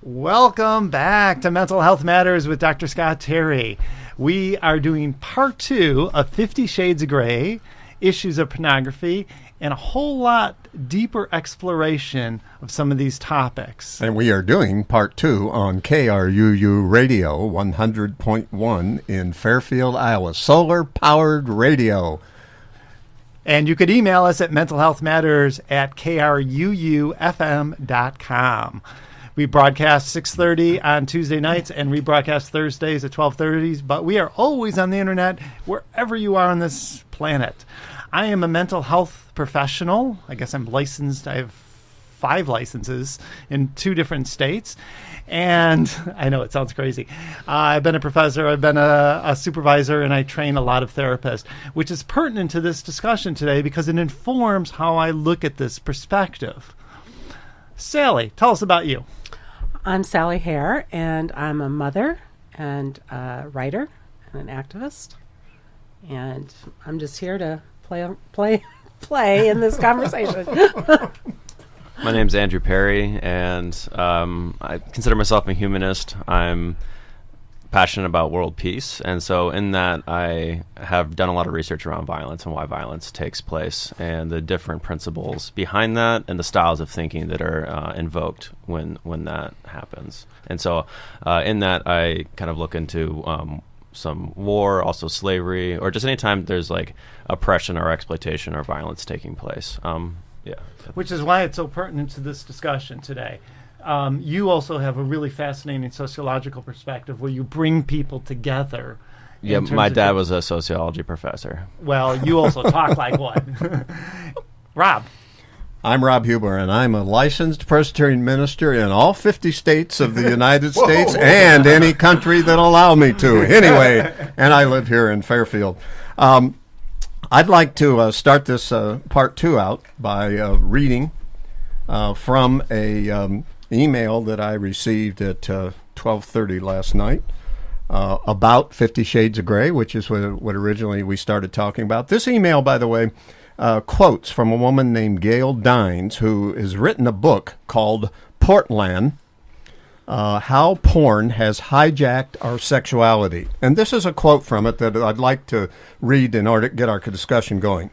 Welcome back to Mental Health Matters with Dr. Scott Terry. We are doing part 2 of 50 Shades of Grey, issues of pornography, and a whole lot deeper exploration of some of these topics. And we are doing part 2 on KRUU Radio 100.1 in Fairfield, Iowa. Solar-powered radio. And you could email us at mentalhealthmatters@kruufm.com. We broadcast 6:30 on Tuesday nights and rebroadcast Thursdays at 12:30, but we are always on the internet wherever you are on this planet. I am a mental health professional. I guess I'm licensed. I have 5 licenses in 2 different states. And I know it sounds crazy. I've been a professor, I've been a supervisor, and I train a lot of therapists, which is pertinent to this discussion today because it informs how I look at this perspective. Sally, tell us about you. I'm Sally Hare, and I'm a mother and a writer and an activist. And I'm just here to play in this conversation. My name's Andrew Perry, and I consider myself a humanist. I'm passionate about world peace, and so in that I have done a lot of research around violence and why violence takes place and the different principles behind that and the styles of thinking that are invoked when that happens. And so in that I kind of look into some war, also slavery, or just any time there's like oppression or exploitation or violence taking place. Which is why it's so pertinent to this discussion today. You also have a really fascinating sociological perspective where you bring people together. Yeah, my dad was a sociology professor. Well, you also talk like one. Rob. I'm Rob Huber, and I'm a licensed Presbyterian minister in all 50 states of the United States and any country that'll allow me to. Anyway, and I live here in Fairfield. I'd like to start this part 2 out by reading from a email that I received at 12:30 last night about 50 Shades of Grey, which is what originally we started talking about. This email, by the way, quotes from a woman named Gail Dines, who has written a book called Portland, How Porn Has Hijacked Our Sexuality. And this is a quote from it that I'd like to read in order to get our discussion going.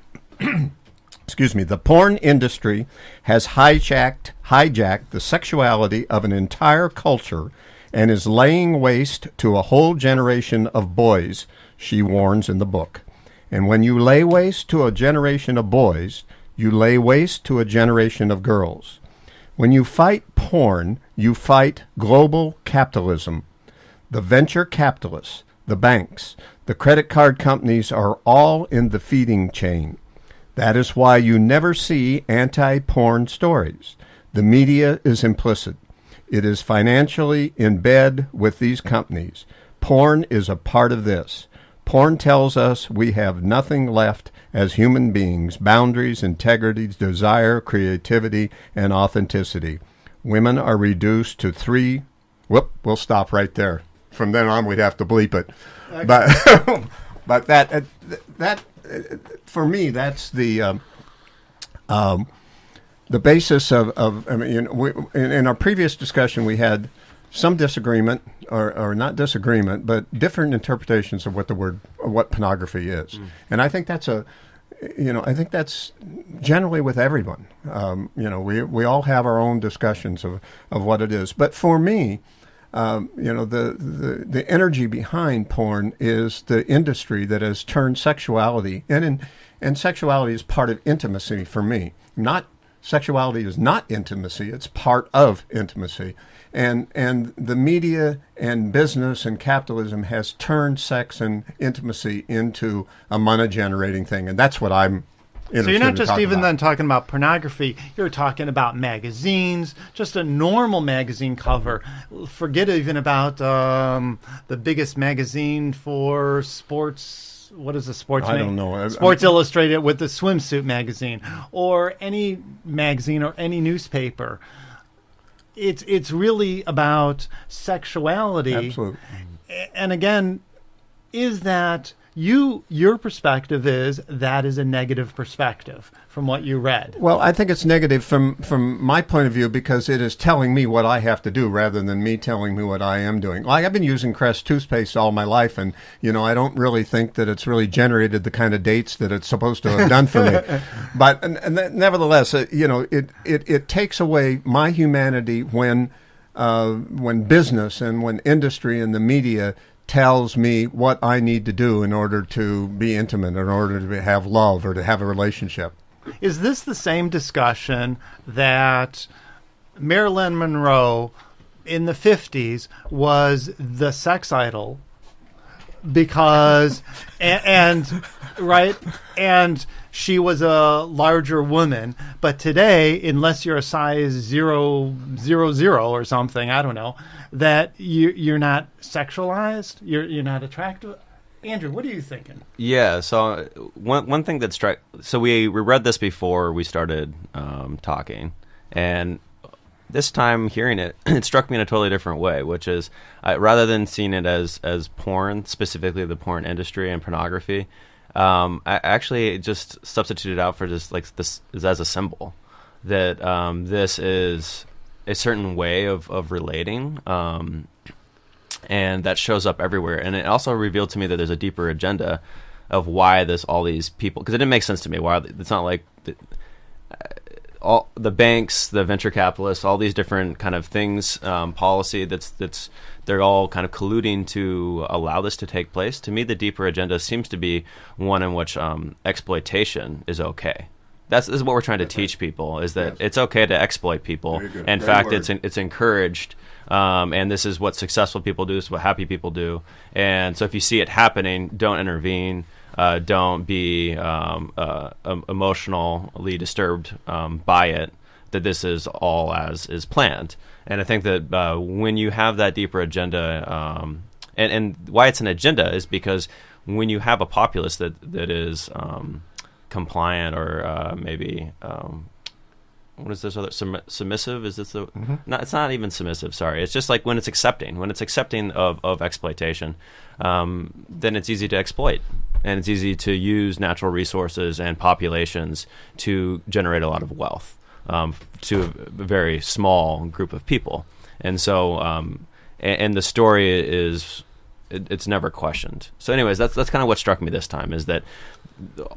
Excuse me. The porn industry has hijacked the sexuality of an entire culture and is laying waste to a whole generation of boys, she warns in the book. And when you lay waste to a generation of boys, you lay waste to a generation of girls. When you fight porn, you fight global capitalism. The venture capitalists, the banks, the credit card companies are all in the feeding chain. That is why you never see anti-porn stories. The media is implicit. It is financially in bed with these companies. Porn is a part of this. Porn tells us we have nothing left as human beings: boundaries, integrity, desire, creativity, and authenticity. Women are reduced to 3... We'll stop right there. From then on, we'd have to bleep it. Okay. But that for me, that's the basis of I mean, in our previous discussion, we had some disagreement, or not disagreement, but different interpretations of what pornography is. And I think that's I think that's generally with everyone. We all have our own discussions of what it is. But for me, the energy behind porn is the industry that has turned sexuality, and sexuality is part of intimacy for me. Sexuality is not intimacy; it's part of intimacy. And the media and business and capitalism has turned sex and intimacy into a money-generating thing, and that's what I'm interested in. So you're not just even about. then talking about pornography. You're talking about magazines, just a normal magazine cover. Forget even about the biggest magazine for sports. What is a sports I don't know. Sports Illustrated with the swimsuit magazine, or any magazine or any newspaper. It's really about sexuality. Absolutely. And again, is that your perspective is that is a negative perspective from what you read. Well, I think it's negative from my point of view because it is telling me what I have to do rather than me telling me what I am doing. Like I've been using Crest toothpaste all my life, and I don't really think that it's really generated the kind of dates that it's supposed to have done for me. But nevertheless, it takes away my humanity when business and when industry and the media tells me what I need to do in order to be intimate, in order to have love or to have a relationship. Is this the same discussion that Marilyn Monroe in the 50s was the sex idol because and she was a larger woman, but today, unless you're a size 000 or something, I don't know, that you're not sexualized, you're not attractive. Andrew, what are you thinking? Yeah, so one thing that so we read this before we started talking, and this time hearing it, it struck me in a totally different way, which is rather than seeing it as porn, specifically the porn industry and pornography, I actually just substituted out for just like this is as a symbol that this is a certain way of relating, and that shows up everywhere. And it also revealed to me that there's a deeper agenda of why all these people, because it didn't make sense to me. Why it's not like all the banks, the venture capitalists, all these different kind of things, policy they're all kind of colluding to allow this to take place. To me, the deeper agenda seems to be one in which exploitation is okay. This is what we're trying to teach people, is that it's okay to exploit people. In fact, it's encouraged, and this is what successful people do, this is what happy people do. And so if you see it happening, don't intervene, don't be emotionally disturbed by it, that this is all as is planned. And I think that when you have that deeper agenda, and why it's an agenda is because when you have a populace that is compliant or maybe what is this other submissive? Is this the? Mm-hmm. No, it's not even submissive. Sorry, it's just like when it's accepting of exploitation, then it's easy to exploit, and it's easy to use natural resources and populations to generate a lot of wealth to a very small group of people. And so, and the story is it's never questioned. So, anyways, that's kind of what struck me this time, is that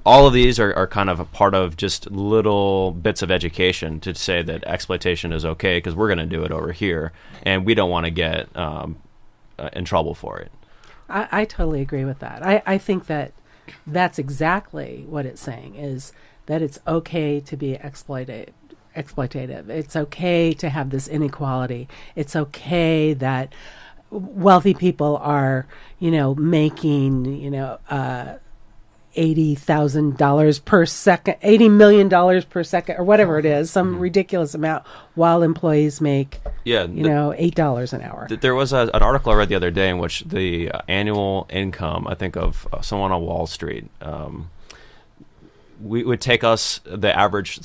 all of these are kind of a part of just little bits of education to say that exploitation is okay because we're going to do it over here, and we don't want to get in trouble for it. I totally agree with that. I think that that's exactly what it's saying, is that it's okay to be exploitative. It's okay to have this inequality. It's okay that wealthy people are, making, $80,000 per second, $80 million per second, or whatever it is, some ridiculous amount, while employees make, $8 an hour. There was an article I read the other day in which the annual income, I think, of someone on Wall Street, we would take us the average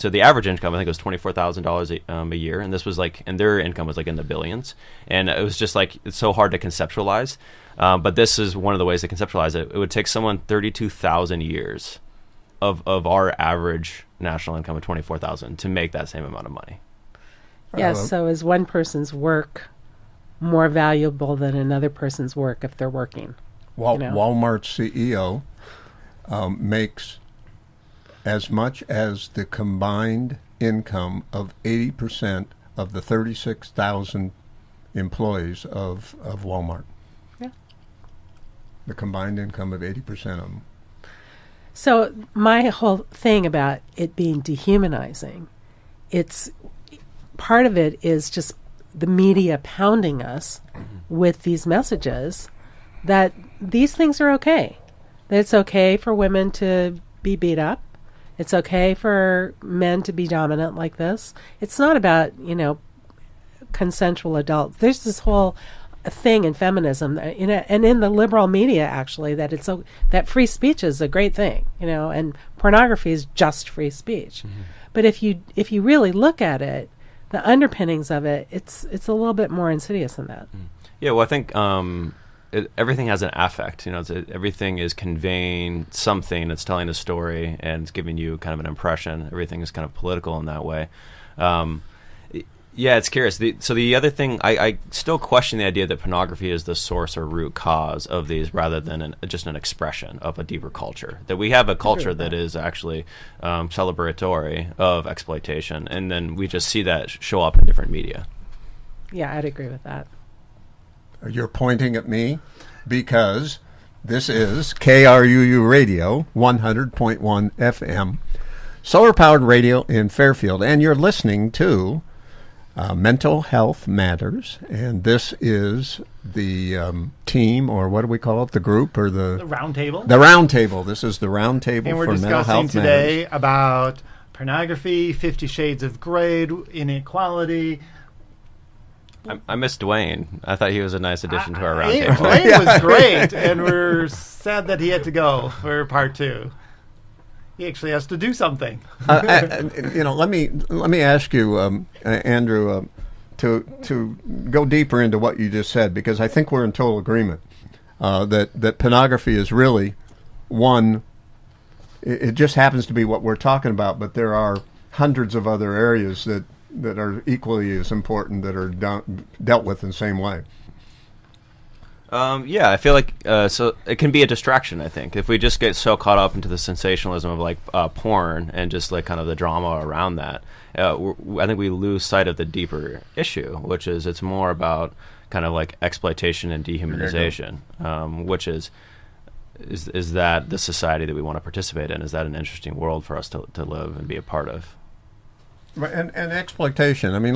income, I think it was $24,000 a year, and this was and their income was in the billions, and it was just it's so hard to conceptualize. But this is one of the ways to conceptualize it. It would take someone 32,000 years of our average national income of 24,000 to make that same amount of money. Yes. So is one person's work more valuable than another person's work if they're working? Walmart's CEO makes as much as the combined income of 80% of the 36,000 employees of Walmart. The combined income of 80% of them. So my whole thing about it being dehumanizing, it's part of it is just the media pounding us with these messages that these things are okay. That it's okay for women to be beat up. It's okay for men to be dominant like this. It's not about, consensual adults. There's this whole thing in feminism, and in the liberal media, actually, that that free speech is a great thing, and pornography is just free speech. Mm-hmm. But if you really look at it, the underpinnings of it, it's a little bit more insidious than that. Yeah, well, I think everything has an affect. Everything is conveying something. It's telling a story, and it's giving you kind of an impression. Everything is kind of political in that way. Yeah, it's curious. So the other thing, I still question the idea that pornography is the source or root cause of these, rather than just an expression of a deeper culture. That we have a culture that is actually celebratory of exploitation, and then we just see that show up in different media. Yeah, I'd agree with that. You're pointing at me because this is KRUU Radio, 100.1 FM, solar-powered radio in Fairfield, and you're listening to Mental Health Matters, and this is the team, or what do we call it, the group, or the round table? The round table. This is the round table and for we're Mental Health discussing today Matters. about pornography, 50 Shades of Grey, inequality. I miss Dwayne. I thought he was a nice addition to our round table. Dwayne was great, and we're sad that he had to go for part 2. He actually has to do something. Let me ask you, Andrew, to go deeper into what you just said, because I think we're in total agreement that pornography is really one. It just happens to be what we're talking about, but there are hundreds of other areas that are equally as important that are dealt with in the same way. Yeah, I feel like so it can be a distraction. I think if we just get so caught up into the sensationalism of like porn and just like kind of the drama around that, I think we lose sight of the deeper issue, which is it's more about kind of like exploitation and dehumanization, which is that the society that we want to participate in? Is that an interesting world for us to live and be a part of? Right, and exploitation. I mean,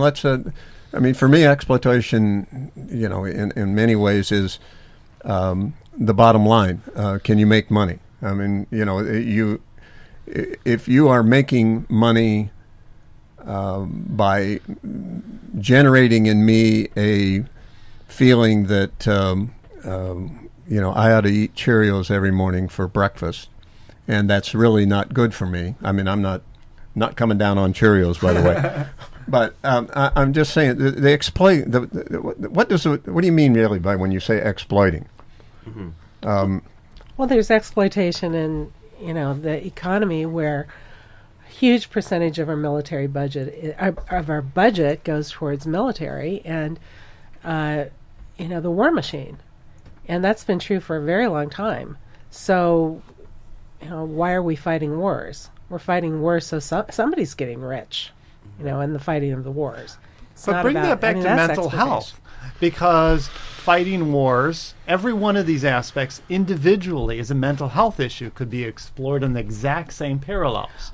for me, exploitation, in many ways is the bottom line. Can you make money? I mean, if you are making money by generating in me a feeling that I ought to eat Cheerios every morning for breakfast, and that's really not good for me. I mean, I'm not coming down on Cheerios, by the way. But I'm just saying they exploit. What do you mean really by when you say exploiting? Mm-hmm. Well, there's exploitation in the economy, where a huge percentage of our military budget goes towards military and the war machine, and that's been true for a very long time. So, why are we fighting wars? We're fighting wars so somebody's getting rich. In the fighting of the wars. But bring that back to mental health, because fighting wars, every one of these aspects individually is a mental health issue, could be explored in the exact same parallels,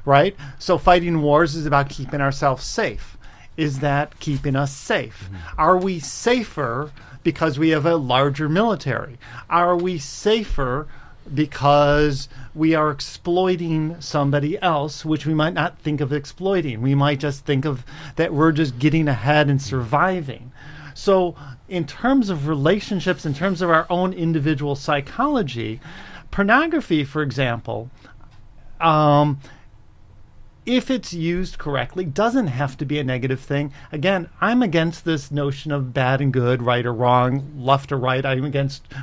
right? So fighting wars is about keeping ourselves safe. Is that keeping us safe? Mm-hmm. Are we safer because we have a larger military? Are we safer because we are exploiting somebody else, which we might not think of exploiting? We might just think of that we're just getting ahead and surviving. So in terms of relationships, in terms of our own individual psychology, pornography, for example, if it's used correctly, doesn't have to be a negative thing. Again, I'm against this notion of bad and good, right or wrong, left or right.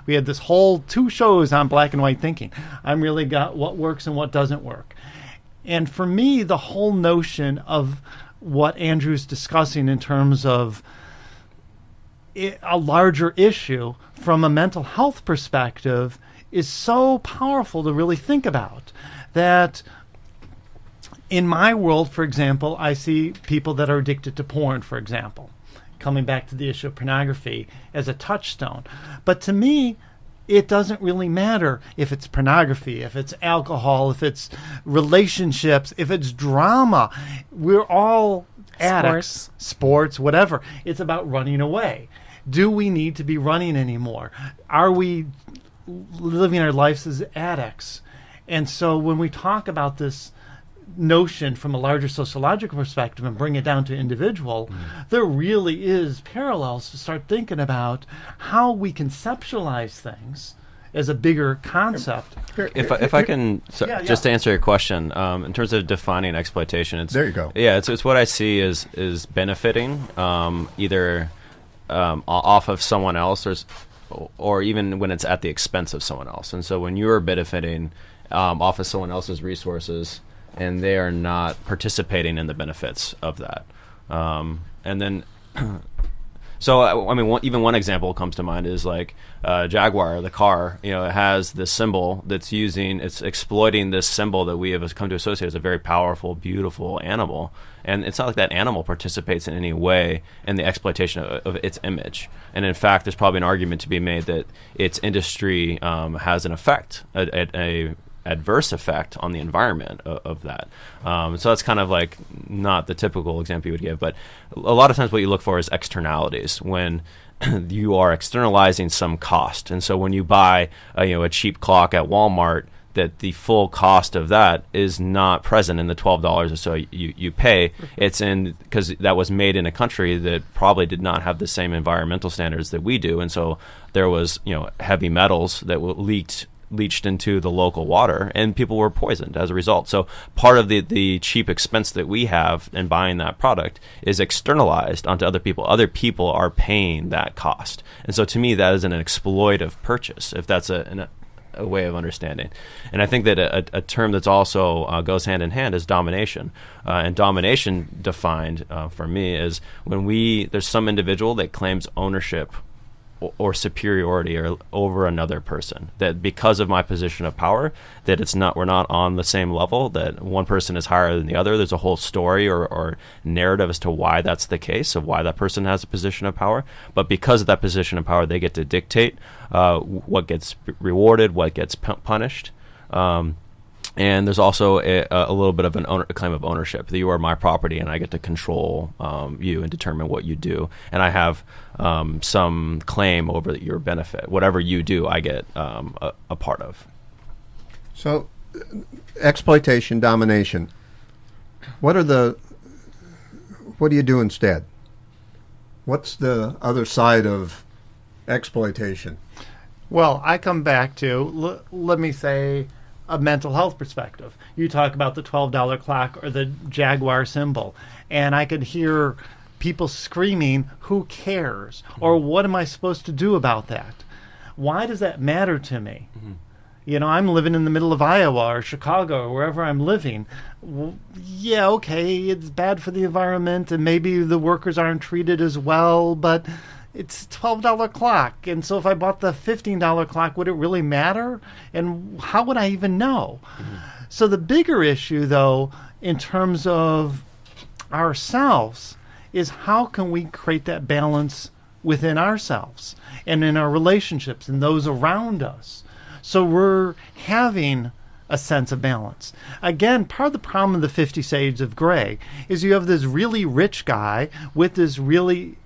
We had this whole 2 shows on black and white thinking. I'm really got what works and what doesn't work. And for me, the whole notion of what Andrew's discussing in terms of a larger issue from a mental health perspective is so powerful to really think about. That in my world, for example, I see people that are addicted to porn, for example, coming back to the issue of pornography as a touchstone. But to me, it doesn't really matter if it's pornography, if it's alcohol, if it's relationships, if it's drama. We're all addicts, sports, whatever. It's about running away. Do we need to be running anymore? Are we living our lives as addicts? And so when we talk about this notion from a larger sociological perspective and bring it down to individual, there really is parallels to start thinking about how we conceptualize things as a bigger concept. If I can, just to answer your question, in terms of defining exploitation, there you go. Yeah, it's what I see is benefiting either off of someone else. or even when it's at the expense of someone else. And so when you're benefiting off of someone else's resources and they are not participating in the benefits of that. And then, so I mean, even one example comes to mind is like Jaguar, the car. You know, it has this symbol that's it's exploiting this symbol that we have come to associate as a very powerful, beautiful animal. And it's not like that animal participates in any way in the exploitation of its image. And in fact, there's probably an argument to be made that its industry has an effect, a adverse effect on the environment of that. So that's kind of like not the typical example you would give, but a lot of times what you look for is externalities when you are externalizing some cost. And so when you buy a cheap clock at Walmart, that the full cost of that is not present in the $12 or so you pay. It's in because that was made in a country that probably did not have the same environmental standards that we do, and so there was heavy metals that leached into the local water, and people were poisoned as a result. So part of the cheap expense that we have in buying that product is externalized onto other people. Other people are paying that cost, and so to me that is an exploitive purchase, if that's a way of understanding. And I think that a term that's also goes hand in hand is domination. And domination defined for me is when there's some individual that claims ownership or superiority over another person, that because of my position of power, that we're not on the same level, that one person is higher than the other. There's a whole story or narrative as to why that's the case, of why that person has a position of power. But because of that position of power, they get to dictate what gets rewarded, what gets punished. And there's also a little bit of a claim of ownership, that you are my property and I get to control you and determine what you do. And I have some claim over your benefit. Whatever you do, I get a part of. So, exploitation, domination. What do you do instead? What's the other side of exploitation? Well, I come back to, let me say, a mental health perspective. You talk about the $12 clock or the Jaguar symbol, and I could hear people screaming, who cares? Or what am I supposed to do about that? Why does that matter to me? Mm-hmm. I'm living in the middle of Iowa or Chicago or wherever I'm living. Well, yeah, okay, it's bad for the environment and maybe the workers aren't treated as well, but it's a $12 clock. And so if I bought the $15 clock, would it really matter? And how would I even know? Mm-hmm. So the bigger issue, though, in terms of ourselves, is how can we create that balance within ourselves and in our relationships and those around us, so we're having a sense of balance. Again, part of the problem of the 50 Shades of Grey is you have this really rich guy with this really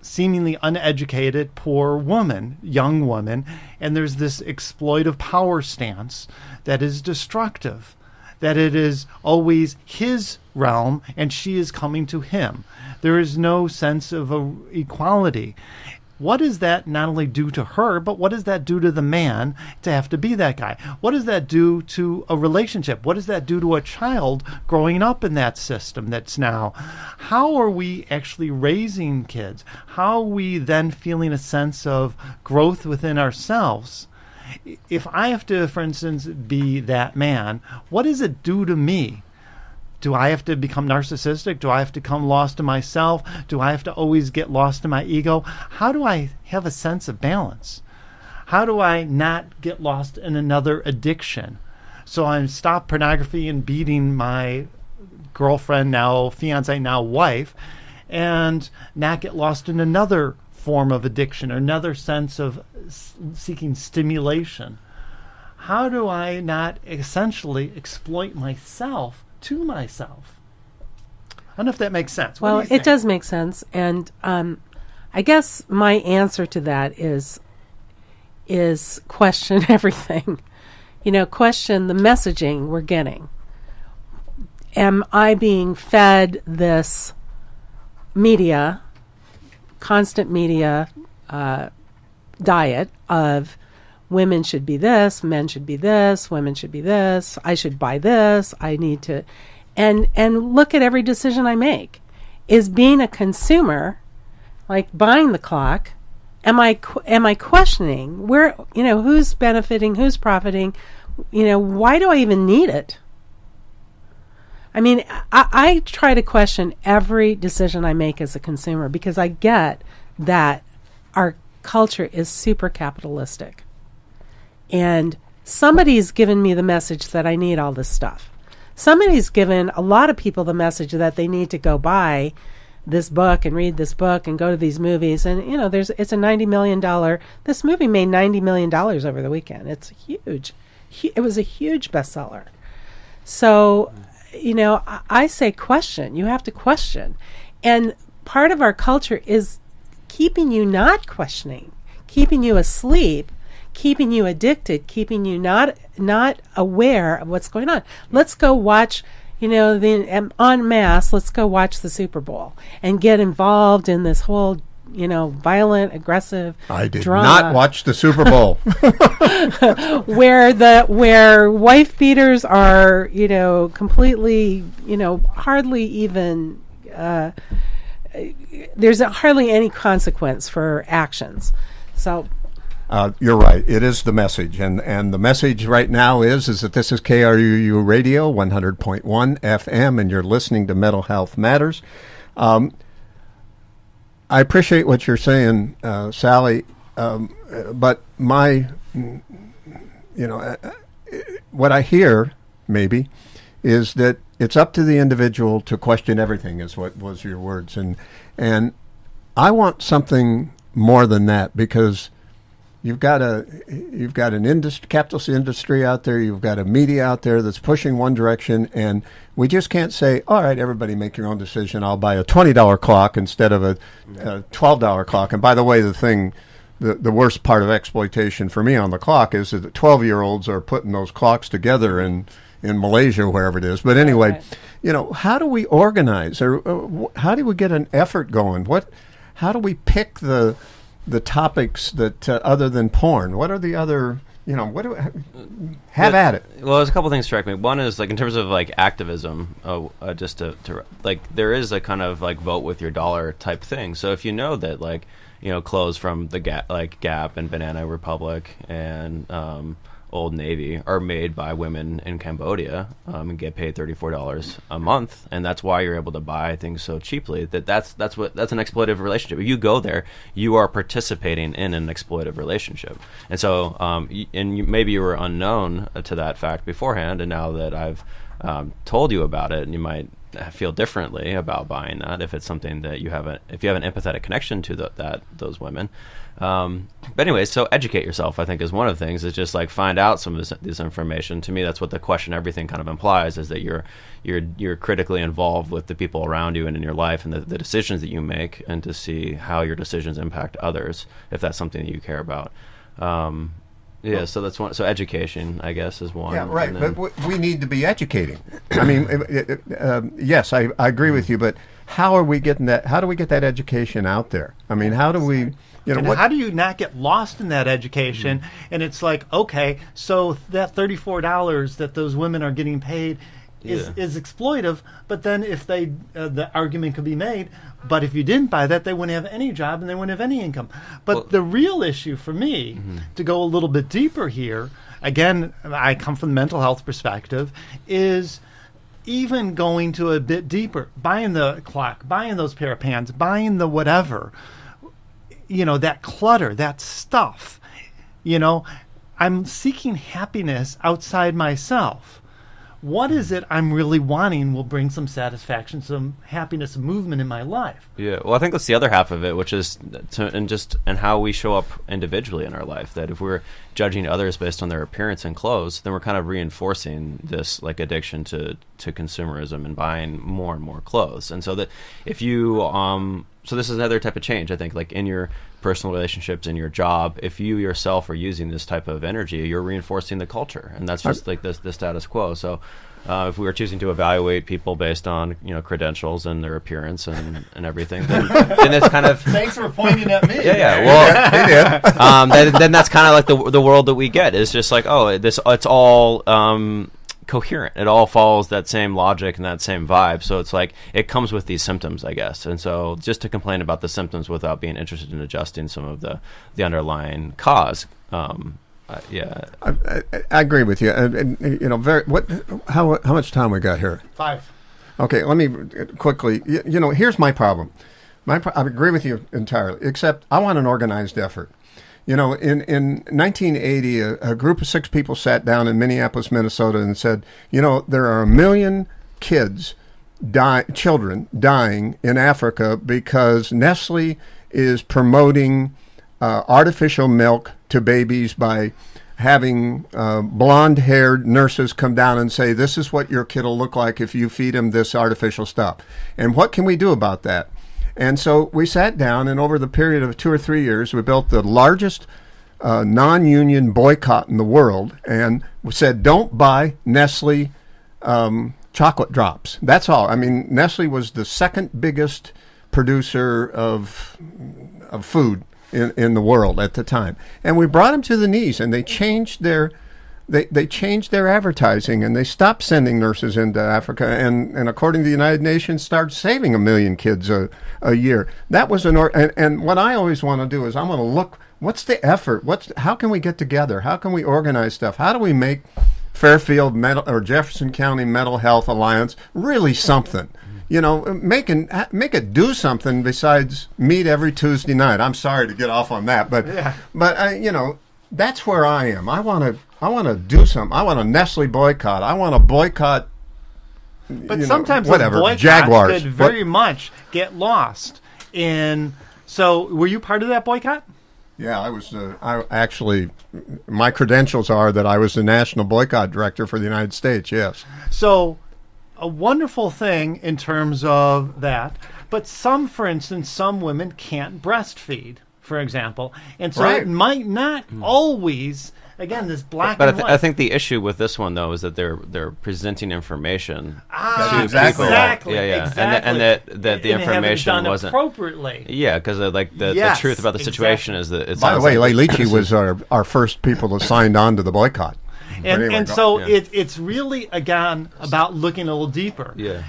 seemingly uneducated, poor woman, young woman, and there's this exploitive power stance that is destructive, that it is always his realm and she is coming to him. There is no sense of equality. What does that not only do to her, but what does that do to the man to have to be that guy? What does that do to a relationship? What does that do to a child growing up in that system that's now? How are we actually raising kids? How are we then feeling a sense of growth within ourselves? If I have to, for instance, be that man, what does it do to me? Do I have to become narcissistic? Do I have to become lost in myself? Do I have to always get lost in my ego? How do I have a sense of balance? How do I not get lost in another addiction? So I stop pornography and beating my girlfriend, now fiance, now wife, and not get lost in another form of addiction or another sense of seeking stimulation. How do I not essentially exploit myself to myself? I don't know if that makes sense. Well, it does make sense. And I guess my answer to that is question everything. Question the messaging we're getting. Am I being fed this media, constant media diet of women should be this, men should be this, women should be this, I should buy this, I need to... And look at every decision I make. Is being a consumer, like buying the clock am I questioning where, who's benefiting, who's profiting, why do I even need it? I mean, I try to question every decision I make as a consumer because I get that our culture is super capitalistic. And somebody's given me the message that I need all this stuff. Somebody's given a lot of people the message that they need to go buy this book and read this book and go to these movies. And, it's a $90 million, this movie made $90 million over the weekend. It's huge. It was a huge bestseller. So, I say question. You have to question. And part of our culture is keeping you not questioning, keeping you asleep, keeping you addicted, keeping you not aware of what's going on. Let's go watch, en masse, let's go watch the Super Bowl and get involved in this whole, violent, aggressive I did drama. not watch the Super Bowl. where wife beaters are, completely, hardly even there's hardly any consequence for actions. So you're right. It is the message. And the message right now is that this is KRUU Radio, 100.1 FM, and you're listening to Mental Health Matters. I appreciate what you're saying, Sally, but what I hear, maybe, is that it's up to the individual to question everything, is what was your words. And I want something more than that, because you've got an capitalist industry out there, you've got a media out there that's pushing one direction, and we just can't say, all right, everybody make your own decision. I'll buy a $20 clock instead of a $12 clock. And by the way, the worst part of exploitation for me on the clock is that 12-year-olds are putting those clocks together in Malaysia, wherever it is. But anyway, how do we organize, or how do we get an effort going? How do we pick the topics that other than porn? What are the other, have at it? Well, there's a couple things strike me. One is, like, in terms of, like, activism, just to like, there is a kind of, like, vote with your dollar type thing. So if you know that, like, clothes from the Gap and Banana Republic and Old Navy are made by women in Cambodia and get paid $34 a month, and that's why you're able to buy things so cheaply. That's an exploitative relationship. If you go there, you are participating in an exploitative relationship. And so, maybe you were unknown to that fact beforehand, and now that I've told you about it, and you might feel differently about buying that if it's something that if you have an empathetic connection to those women. But anyway, so educate yourself, I think, is one of the things. Is just, like, find out some of this information. To me, that's what the question everything kind of implies, is that you're critically involved with the people around you and in your life and the decisions that you make, and to see how your decisions impact others, if that's something that you care about. So that's one. So education, I guess, is one. Yeah, right. But we need to be educating. I mean, yes, I agree with you. But how are we getting that? How do we get that education out there? I mean, how do we? How do you not get lost in that education? Mm-hmm. And it's like, okay, so that $34 that those women are getting paid is exploitive. But then if the argument could be made, but if you didn't buy that, they wouldn't have any job and they wouldn't have any income. But the real issue for me, to go a little bit deeper here, again, I come from the mental health perspective, is even going to a bit deeper, buying the clock, buying those pair of pants, buying the whatever, that clutter, that stuff, I'm seeking happiness outside myself. What is it I'm really wanting will bring some satisfaction, some happiness, and movement in my life. Yeah, well, I think that's the other half of it, which is and how we show up individually in our life. That if we're judging others based on their appearance and clothes, then we're kind of reinforcing this, like, addiction to consumerism and buying more and more clothes. And so that if you so this is another type of change, I think, like in your personal relationships, in your job, if you yourself are using this type of energy, you're reinforcing the culture, and that's just like the status quo. So if we were choosing to evaluate people based on credentials and their appearance and everything, then it's kind of thanks for pointing at me. Yeah. Well, then that's kind of like the world that we get. It's just like, it's all coherent. It all follows that same logic and that same vibe. So it's like it comes with these symptoms, I guess. And so just to complain about the symptoms without being interested in adjusting some of the underlying cause. Yeah, I agree with you. And how much time we got here? 5. Okay, let me quickly. Here's my problem. I agree with you entirely, except I want an organized effort. In 1980, a group of 6 people sat down in Minneapolis, Minnesota, and said, there are 1 million children dying in Africa because Nestle is promoting artificial milk to babies by having blonde-haired nurses come down and say, this is what your kid will look like if you feed him this artificial stuff. And what can we do about that? And so we sat down, and over the period of 2 or 3 years, we built the largest non-union boycott in the world, and we said, don't buy Nestle chocolate drops. That's all. I mean, Nestle was the second biggest producer of food in the world at the time. And we brought them to the knees, and they changed their advertising, and they stopped sending nurses into Africa, and according to the United Nations, started saving 1 million kids a year. That was and what I always want to do is I want to look, what's the effort? How can we get together? How can we organize stuff? How do we make Fairfield or Jefferson County Mental Health Alliance really something? Make it do something besides meet every Tuesday night. I'm sorry to get off on that, but that's where I am. I want to do something. I want a Nestle boycott. I want to boycott. But sometimes whatever, those boycotts Jaguars could very much get lost in. So, were you part of that boycott? Yeah, I was. I actually, my credentials are that I was the national boycott director for the United States. Yes. So, a wonderful thing in terms of that. But for instance, some women can't breastfeed, for example, and so Right. it might not always. Again, this black But and white. I think the issue with this one, though, is that they're presenting information to exactly. people. Exactly. Yeah. Exactly. And that the And they haven't information done wasn't appropriately. Yeah, because the Yes, truth about the situation exactly. is that it By the sounds way, like Leilichi was our first people that signed on to the boycott. And so Yeah. it's really, again, about looking a little deeper. Yeah.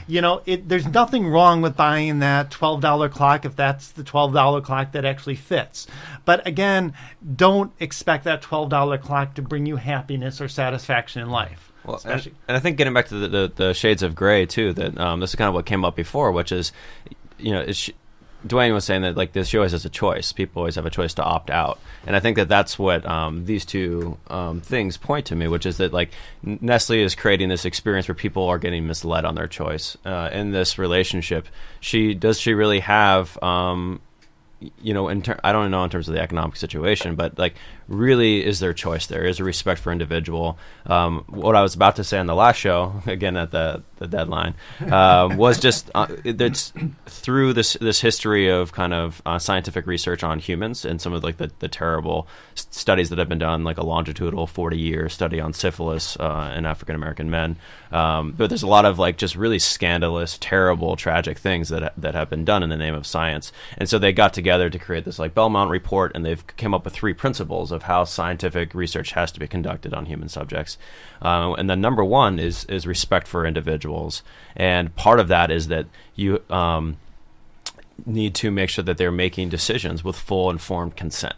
There's nothing wrong with buying that $12 clock if that's the $12 clock that actually fits. But again, don't expect that $12 clock to bring you happiness or satisfaction in life. Well, and I think getting back to the shades of gray too, that this is kind of what came up before, which is, Dwayne was saying that like this show always has a choice. People always have a choice to opt out, and I think that that's what these two things point to me, which is that like Nestle is creating this experience where people are getting misled on their choice in this relationship. Does she really have I don't know in terms of the economic situation, but like really is there choice there? Is there respect for individual? What I was about to say on the last show, again at the deadline, was just it's through this history of kind of scientific research on humans and some of like the terrible studies that have been done, like a longitudinal 40-year study on syphilis in African American men. But there's a lot of like just really scandalous, terrible, tragic things that have been done in the name of science. And so they got together to create this like Belmont report, and they've come up with 3 principles of how scientific research has to be conducted on human subjects. And then number 1 is respect for individuals. And part of that is that you need to make sure that they're making decisions with full informed consent.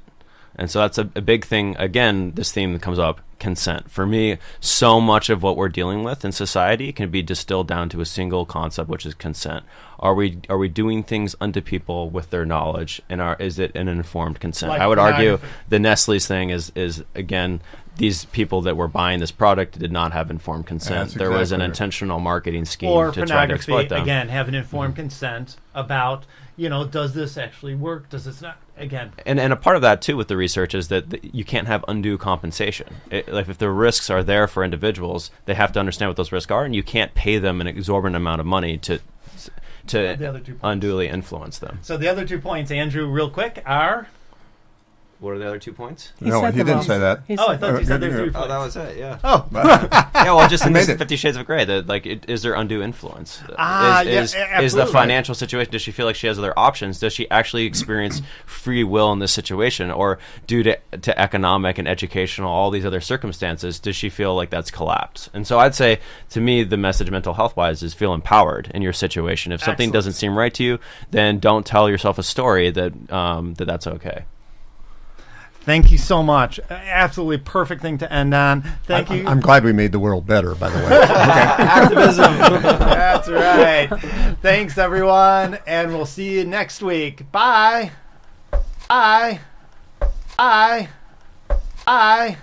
And so that's a big thing. Again, this theme that comes up, consent. For me, so much of what we're dealing with in society can be distilled down to a single concept, which is consent. Are we doing things unto people with their knowledge, and is it an informed consent? Like I would argue pornography. the Nestle's thing is again, these people that were buying this product did not have informed consent. That's There was an exactly right. intentional marketing scheme Or to try to pornography, exploit them. again, have an informed consent about, does this actually work? Does this not? Again. And a part of that, too, with the research is that you can't have undue compensation. Like if the risks are there for individuals, they have to understand what those risks are, and you can't pay them an exorbitant amount of money to The other 2 points. unduly influence them. So the other 2 points, Andrew, real quick, are? What are the other 2 points? No, said he them didn't all. say that. He Oh, I said- thought you said there were 3 Oh, points. that was it. Yeah. Oh, Yeah. Well, just in made this it. 50 Shades of Grey, that like, is there undue influence? Ah, yeah, is the absolutely. financial situation? Does she feel like she has other options? Does she actually experience free will in this situation, or due to economic and educational, all these other circumstances, does she feel like that's collapsed? And so I'd say, to me, the message mental health wise is feel empowered in your situation. If something Excellent. doesn't seem right to you, then don't tell yourself a story that that's okay. thank you so much. Absolutely perfect thing to end on. Thank you. I'm glad we made the world better, by the way. Activism. That's right. Thanks, everyone, and we'll see you next week. Bye. Bye. Bye. Bye.